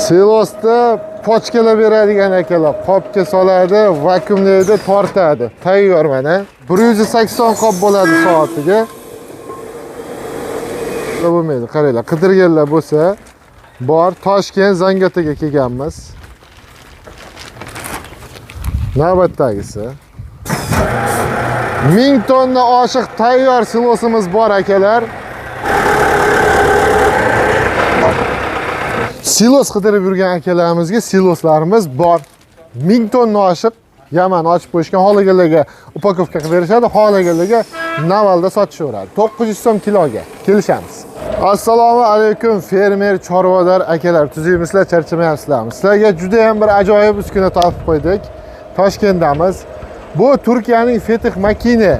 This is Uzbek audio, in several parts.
Silosda pochkalar beradigan akalar, qopga soladi, vakuumlaydi, tortadi. Tayyor mana. 180 qop bo'ladi soatiga. Bo'lmaydi, qaranglar, qidirganlar bo'lsa, bor Toshkent Zangotaga kelganmiz. Navbatdagisi 1000 tonna oshiq tayyor silosimiz bor akalar. Silos qidirib yurgan akalarimizga siloslarimiz bor. 1000 tonna oshiq Yaman ochib qo'yishgan, holigalarga upakovka qilib berishadi, holigalarga navalda sotishaveradi. 900 so'm kiloga kelishamiz. Assalomu alaykum fermer chorvador akalar. Tuzuymizlar, charchamayapsizlarmi? Sizlarga juda ham bir ajoyib uskuna topib qo'ydik. Toshkentdamiz. Bu Turkiyaning Fetih makina.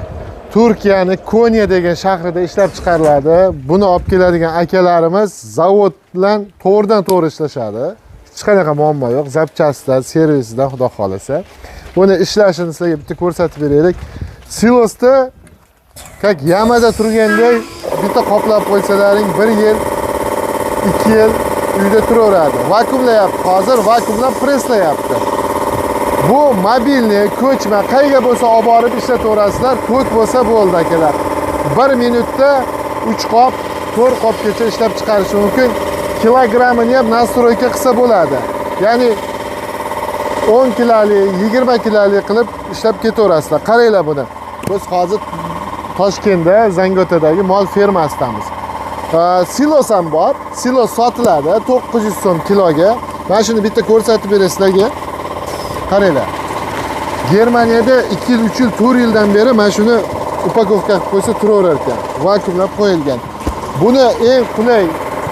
Turkiyaning Konya degan shahrida ishlab chiqariladi. Buni olib keladigan akalarimiz zavod bilan to'g'ridan-to'g'ri ishlashadi. Hech qanaqa muammo yo'q. Zapchastlar, servisidan xudo xolasa. Buni ishlashini sizlarga bitta ko'rsatib beraylik. Silosda kak yamada turgandek bitta qoplab qo'ysalaring 1 yil, 2 yil uyda turaveradi. Vakuumlayapti. Hozir vakuumlab preslayapti. Bu mobilni, ko'chma, qayga bo'lsa olib borib ishlataverasizlar. To'k bo'lsa bo'ldi akalar. 1 minutda 3 qop, 4 qopgacha ishlab chiqarish mumkin. Kilogrammini ham nastroyka qilsa bo'ladi. Ya'ni 10 kilolik, 20 kilolik qilib ishlab ketaverasizlar. Qaranglar buni. Biz hozir Toshkentda Zangotadagi mol fermasidamiz. Silos ham bor. Silos sotiladi 900 so'm kiloga. Mana shuni bitta ko'rsatib beray sizlarga. Qaranglar. Germaniyada 2 yil, 3 yil, 4 yildan beri mana shuni upakovka qilib qo'ysa turaverar ekan. Vakuumlab qo'yilgan. Buni eng qulay,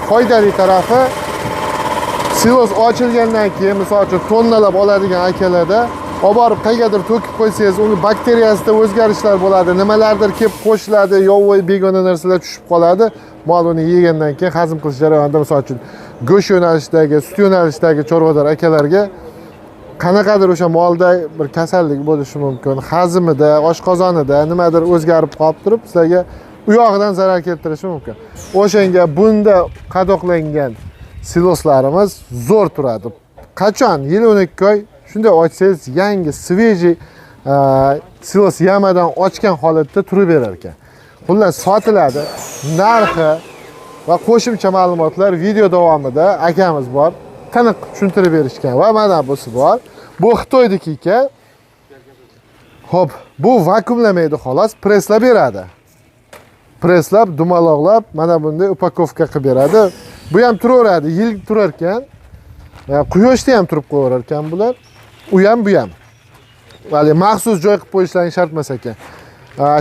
foydali tarafi silos ochilgandan keyin, misol uchun tonnalab oladigan akalarda olib borib qayergadir to'kib qo'ysangiz, uni bakteriyasida o'zgarishlar bo'ladi, nimalardir kelib qo'shiladi, yovvoyi begona narsalar tushib qoladi. Mol uni yegandan keyin hazm qilish jarayonida, misol uchun go'sht yo'nalishidagi, sut yo'nalishidagi chorvador akalarga qanaqadir o'sha molda bir kasallik bo'lishi mumkin. Hazmida, oshqozonida nimadir o'zgarib qolib turib, sizlarga u yog'idan zarar keltirishi mumkin. O'shanga bunda qadoqlangan siloslarimiz zo'r turadi. Qachon? Yil 12 oy shunday ochsangiz, yangi sveji silos yamadan ochgan holatda turib berar ekan. Xullas sotiladi. Narxi va qo'shimcha ma'lumotlar video davomida akamiz bor. Taniq tushuntirib berishgan va mana busi bor. Bu Xitoydagi ekan. Xo'p, bu vakuumlamaydi xolos, preslab beradi. Preslab, dumaloqlab, mana bunday upakovka qilib beradi. Bu ham turaveradi, yil turar ekan. Quyoshda ham turib qo'yaverar ekan bular. U ham, bu ham. Vali maxsus joy qilib qo'yishlaring shart emas ekan.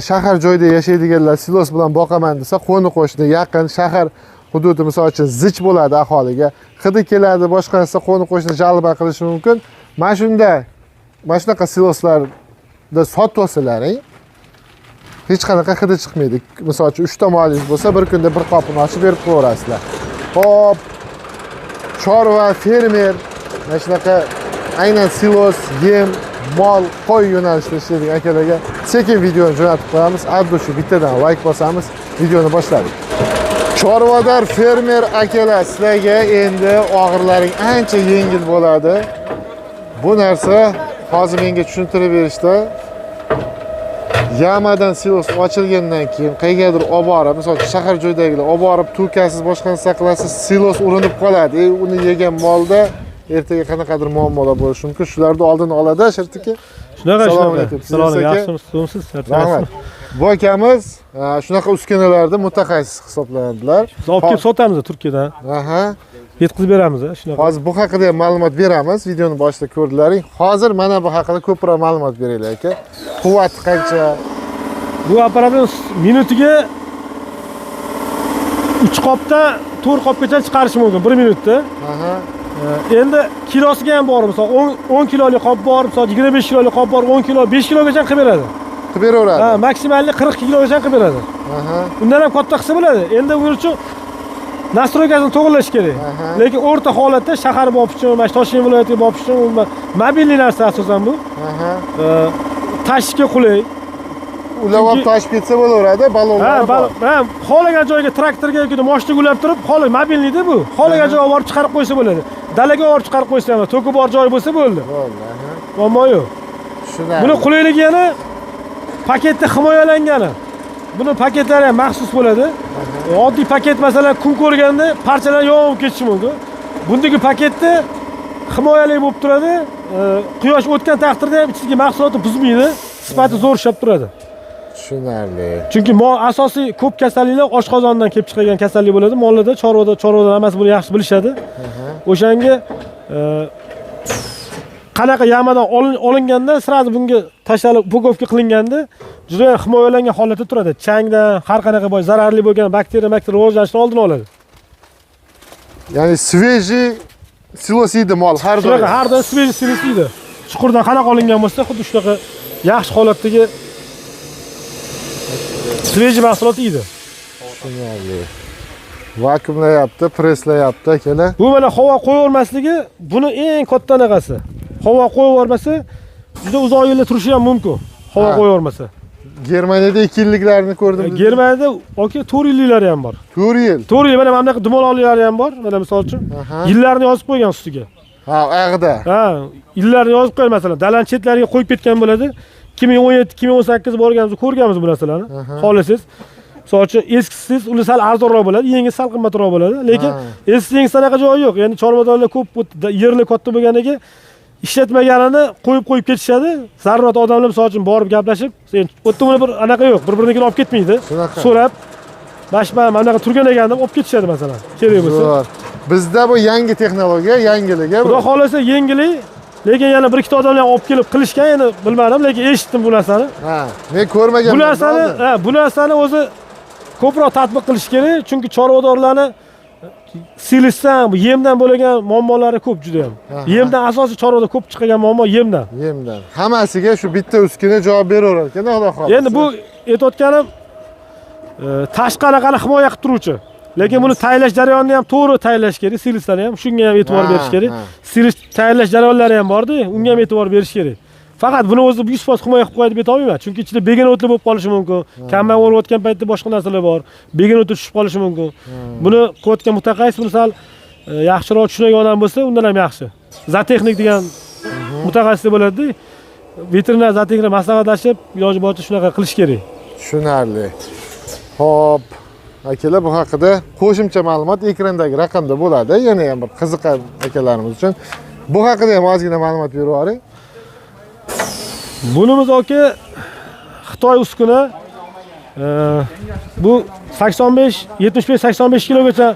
Shahar joyda yashaydiganlar silos bilan boqaman desa, qo'ni qo'shni yaqin shahar hududi, misol uchun zich bo'ladi aholiga. Hidi keladi, boshqa narsa qo'ni qo'shni jalba qilishi mumkin. Mana shunda, mana shunaqa siloslarda sotib olsalaring, hech qanaqa hidi chiqmaydi. Misol uchun 3 ta molingiz bo'lsa, bir kunda bir qopini ochib berib qo'yasizlar. Hop, chorva, fermer, mana shunaqa aynan silos, yem, mol, qo'y yo'nalishida ishlaydigan akalarga sekin videoni jo'natib qo'yamiz. Abdu shu bittadan like bosamiz, videoni boshladik. Chorvador fermer akalar, sizlarga endi og'irlaring ancha yengil bo'ladi. Bu narsa hozir menga tushuntirib berishdi. Yamadan silos ochilgandan keyin qayergadir olib borib, misol uchun shahar joydagilar olib borib to'kasiz, boshqa narsa qilasiz, silos urinib qoladi. Uni yegan molda ertaga qanaqadir muammolar bo'lishi mumkin. Shularni oldini oladi, shirtiki. Shunaqa. Assalomu alaykum. Yaxshimisiz? Rahmat. Bu akamiz shunaqa uskunalarda mutaxassis hisoblanadilar. Biz olib kelib sotamiz Turkiyadan. Aha. Yetkazib beramiz, shunaqa. Hozir bu haqida ham ma'lumot beramiz. Videoni boshida ko'rdilaring. Hozir mana bu haqida ko'proq ma'lumot beraylik aka. Quvvati qancha? Bu apparatimiz minutiga 3 qopda 4 qopgacha chiqarish mumkin 1 minutda. Aha. Endi kilosiga ham bor, misol 10 kilolik qop bor, misol 25 kilolik qop bor, 10 kilo, 5 kilogacha qilib beradi. Qilib beraveradi. Ha, maksimalli 40 kilogacha qilib beradi. Aha. Undan ham katta qilsa bo'ladi. Endi bu uchun nastroykasini to'g'irlash kerak. Lekin o'rta holatda shahar bopish uchun, mana Toshkent viloyatiga bopish uchun mobilniy narsa asosan bu. Aha. Tashishga qulay. ulab tashib ketsa bo'laveradi, balonlar bor. Ha, xohlagan joyga traktorga yoki mashinaga ulab turib, mobilniyda bu. Xohlagan joyga olib chiqarib qo'ysa bo'ladi. Dalaga olib chiqarib qo'ysa ham, to'ki bor joy bo'lsa bo'ldi. Bo'ldi. Muammo yo'q. Buni qulayligi yana paketda himoyalangani. Buni paketlari ham maxsus bo'ladi. Oddiy paket masalan kun ko'rganda parchalar yonib ketishi mumkin. Bundagi paketda himoyali bo'lib turadi. Quyosh o'tgan taqdirda ham ichidagi mahsulotni buzmaydi. Sifati zo'r ishlab turadi. Tushunarli. Chunki asosiy ko'p kasalliklar oshqozondan kelib chiqadigan kasallik bo'ladi. Mollarda, chorvadan hammasi buni yaxshi bilishadi. O'shanga qanaqa yamadan olinganda, sirasi bunga tashlab upakovka qilinganda juda ham himoyalangan holatda turadi. Changdan, har qanaqa zararli bo'lgan bakteriya rivojlanishini oldini oladi. Ya'ni svejiy silosiydi mol har doim. Har doim svejiy silosiydi. Chuqurdan qanaqa olingan bo'lsa, xuddi shunaqa yaxshi holatdagi svejiy mahsulot edi. Tushunarli. Vakuumlayapti, preslayapti akalar. Bu mana havo qo'yavermasligi buni eng katta anaqasi. Havo qo'yavermasa, juda uzoq yillar turishi ham mumkin. Havo qo'yavermasa. Germaniyada 2 yilliklarini ko'rdim. Germaniyada 4 yilliklari ham bor. 4 yil. 4 yil mana bunaqa dumaloqlari ham bor. Mana misol uchun yillarni yozib qo'ygan ustiga. Ha, oyog'ida. Ha, yillarni yozib qo'ygan masalan, dalan chetlariga qo'yib ketgan bo'ladi. 2017-2018 borganmiz, ko'rganmiz bu narsalarni. Xohlasiz. Misol uchun eskisiz uni sal arzonroq bo'ladi, yengisi sal qimmatroq bo'ladi, lekin eskisining sanaqa joyi yo'q. Ya'ni chorvadorlar ko'p yerli katta bo'lganiga ishlatmaganini qo'yib ketishadi. Zarurat odamlar misol uchun borib gaplashib, sen o'tda buni bir anaqa yo'q, bir-birinikidan olib ketmaydi. So'rab, mana bunaqa turgan ekan deb olib ketishadi masalan. Kerak bo'lsa. Bizda bu yangi texnologiya, yangiligi bu. Xudo xolasa yangilik, lekin yana bir ikkita odamlar olib kelib qilishgan, endi bilmadim, lekin eshitdim bu narsani. Ha, men ko'rmaganman. Bu narsani o'zi ko'proq tatbiq qilish kerak, chunki chorvadorlarni silishdan, yemdan bo'lgan muammolari ko'p juda ham. Yemdan asosiy chorvada ko'p chiqadigan muammo yemdan. Yemdan. Hammasiga shu bitta uskuna javob beraverar ekan, xudo xolasa. Endi bu aytayotganim tashqi anaqani himoya qilib turuvchi. Lekin buni tayyorlash jarayonini ham to'g'ri tayyorlash kerak, silishdan ham shunga ham e'tibor berish kerak. Silish tayyorlash jarayonlari ham bor-da, unga ham e'tibor berish kerak. Faqat buni o'zi 100% himoya qilib qo'yadi deb aytolmayman. Chunki ichida begon o'tli bo'lib qolishi mumkin. Kamman o'rayotgan paytda boshqa narsalar bor. Begon o'ti tushib qolishi mumkin. Buni qo'yotgan mutaxassis buni sal yaxshiroq tushunadigan odam bo'lsa, undan ham yaxshi. Zootexnik degan mutaxassis bo'ladi-da. Veterinar zootexnik maslahatlashib, iloji boricha shunaqa qilish kerak. Tushunarli. Xo'p, akalar bu haqida qo'shimcha ma'lumot ekrandagi raqamda bo'ladi. Yana ham bir qiziqar akalarimiz uchun bu haqida ham ozgina ma'lumot berib yuboring. Bunimiz aka Xitoy uskuna bu 75-85 kilogacha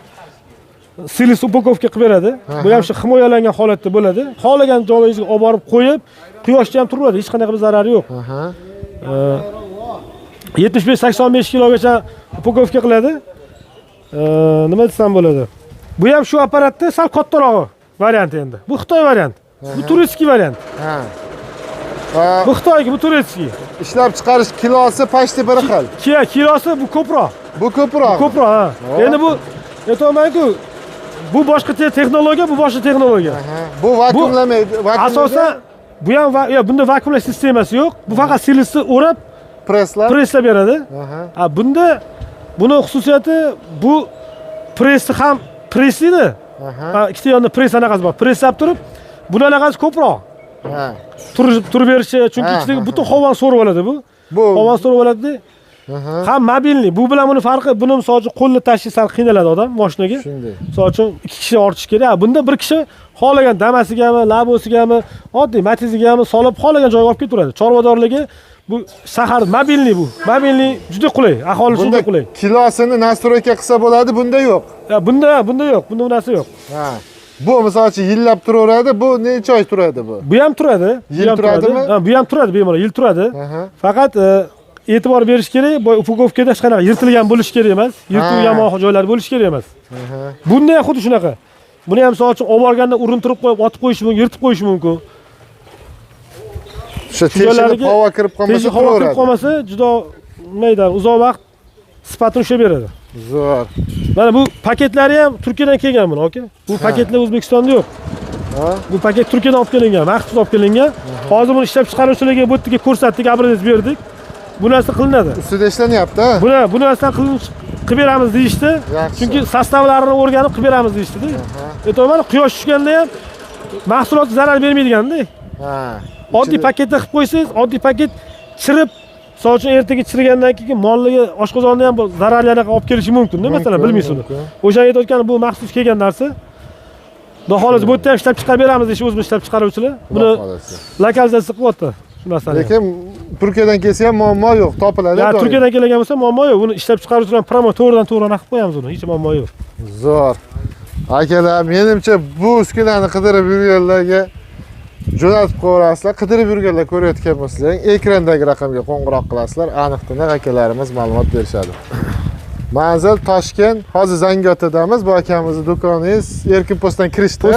silis upakovka qilib beradi. Bu ham shu himoyalangan holatda bo'ladi. Xohlagan joyingizga olib borib qo'yib, quyoshda ham turadi, hech qanaqa bir zarari yo'q. 75-85 kilogacha upakovka qiladi. Nima desam bo'ladi? Bu ham shu apparatda sal kattarog'i variant endi. Bu Xitoy variant. Bu turistik variant. Bu Xitoyga, bu turistik. Ishlab chiqarish kilosi pashti bir xil. Kilosi bu ko'proq. Bu ko'proq. Ko'proq, ha. Endi bu aytolmayman-ku, bu boshqa texnologiya, bu boshqa texnologiya. Bu vakuumlamaydi. Asosan bu ham bunda vakuumlash sistemasi yo'q. Bu faqat silisni o'rab presslab beradi. Buni xususiyati bu pressi ham pressiydi. Ikkita yonda press anaqasi bor. Presslab turib, buni anaqasi ko'proq. Turib berishi, chunki ichidagi butun havoni so'rib oladi bu. Havoni so'rib oladi. Ham mobilniy. Bu bilan buni farqi, buni misol uchun qo'lni tashish sal qiynaladi odam mashinaga. Misol uchun 2 kishi ortish kerak. Bunda bir kishi xohlagan damasigami, labosigami, oddiy matizigami solib xohlagan joyga olib ketaveradi. Chorvadorligi bu shahar mobilniy bu. Mobilniy juda qulay, aholi uchun juda qulay. Kilosini nastroyka qilsa bo'ladi, bunda yo'q. Bunda yo'q, bunda bu narsa yo'q. Bu misol uchun yillab turaveradi, bu necha oy turadi bu? Bu ham turadi. Yil turadimi? Bu ham turadi, bemalol yil turadi. Faqat e'tibor berish kerak, bu upakovkada hech qanaqa yirtilgan bo'lish kerak emas, yirtib yomon joylari bo'lish kerak emas. Bunda ham xuddi shunaqa. Buni ham misol uchun olib borganda urintirib qo'yib, otib qo'yish mumkin, yirtib qo'yish mumkin. Shu teshib havo kirib qolmasa, havo kirib qolmasa, juda mayda, uzoq vaqt sifatini ushlab beradi. Zo'r. Mana bu paketlari ham Turkiyadan kelgan buni, aka. Bu paketlar O'zbekistonda yo'q. Bu paket Turkiyadan olib kelingan, maxsus olib kelingan. Hozir buni ishlab chiqaruvchilarga bu yerga ko'rsatdik, obraz berdik. bu narsa qilinadi. Ustida ishlanyapti. Bu narsani qilib beramiz deyishdi. Yaxshi. Chunki sostavlarini o'rganib qilib beramiz deyishdi-da. Aytayman, quyosh tushganda ham mahsulot zarar bermaydiganda. Ha. Oddiy paketda qilib qo'ysangiz, oddiy paket chirib, misol uchun ertaga chirigandan keyin molliga oshqozonni ham zararlarga olib kelishi mumkin-da, masalan, bilmaysiz. O'sha aytayotgan bu maxsus kelgan narsa. Xudo xohlasa bu yerda ham ishlab chiqarib beramiz deyish o'zimiz ishlab chiqaruvchilar. Buni lokalizatsiya qilyapti shu narsani. Lekin Turkiyadan kelsa ham muammo yo'q, topiladi. Ya Turkiyadan kelgan bo'lsa muammo yo'q. Buni ishlab chiqaruvchilar promo to'g'ridan qilib qo'yamiz uni, hech muammo yo'q. Zo'r. Akalar, menimcha bu uskunani qidirib yurganlarga jo'natib qo'yasizlar. Qidirib yurganlar ko'rayotgan bo'lsanglar, ekrandagi raqamga qo'ng'iroq qilasizlar. Aniq-tiniq akalarimiz ma'lumot berishadi. Manzil Toshkent, hozir Zangiotadamiz. Bu akamizning do'koningiz Erkin postdan kirishdi.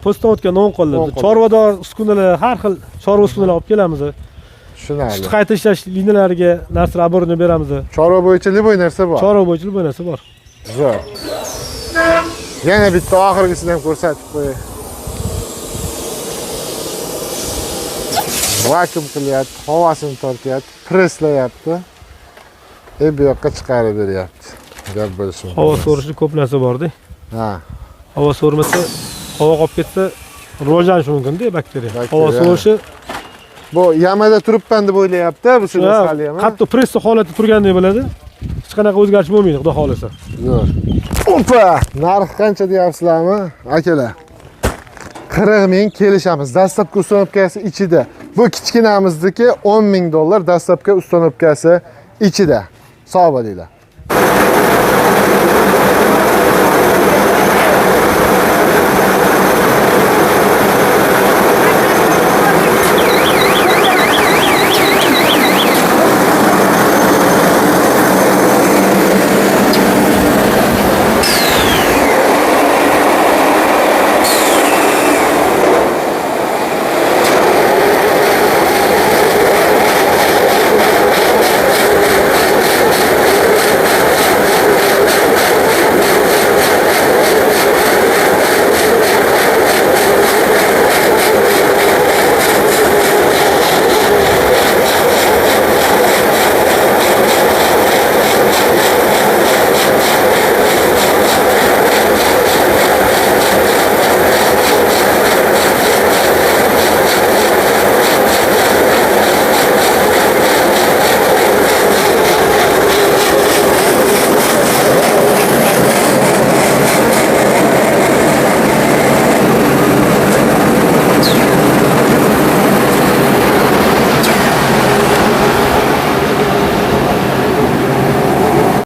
Postdan o'tgan 10 qoldi. Chorvador uskunalar, har xil chorva uskunalar olib kelamiz. Tushunarli. Qayta ishlash liniyalariga narsalar o'rnini beramiz. Chorva bo'yicha liboy narsa bor. Chorva bo'yicha liboy narsa bor. Zo'r. Yana bitta oxirgisini ham ko'rsatib qo'yay. Vakuum qilyapti, havosini tortyapti, presslayapti. Bu yoqqa chiqarib beryapti. Gap bo'lishi mumkin. Havo so'rishi ko'p narsa bor-da. Ha. Havo so'rmasa, havo qolib ketsa, rivojlanishi mumkin-da bakteriya. Havo so'rishi bu yamada turibman deb o'ylayapti, bu siz hali ham. Hatto press holatda turgandek bo'ladi. Hech qanaqa o'zgarish bo'lmaydi, xudo xolasa. Zo'r. Opa! Narx qancha deyapsizlarmi, akalar? 40 ming kelishamiz. Dastlabki ustanovkasi ichida. Bu kichkinamizniki $10,000, dastlabki ustanovkasi ichida. Sog' bo'linglar.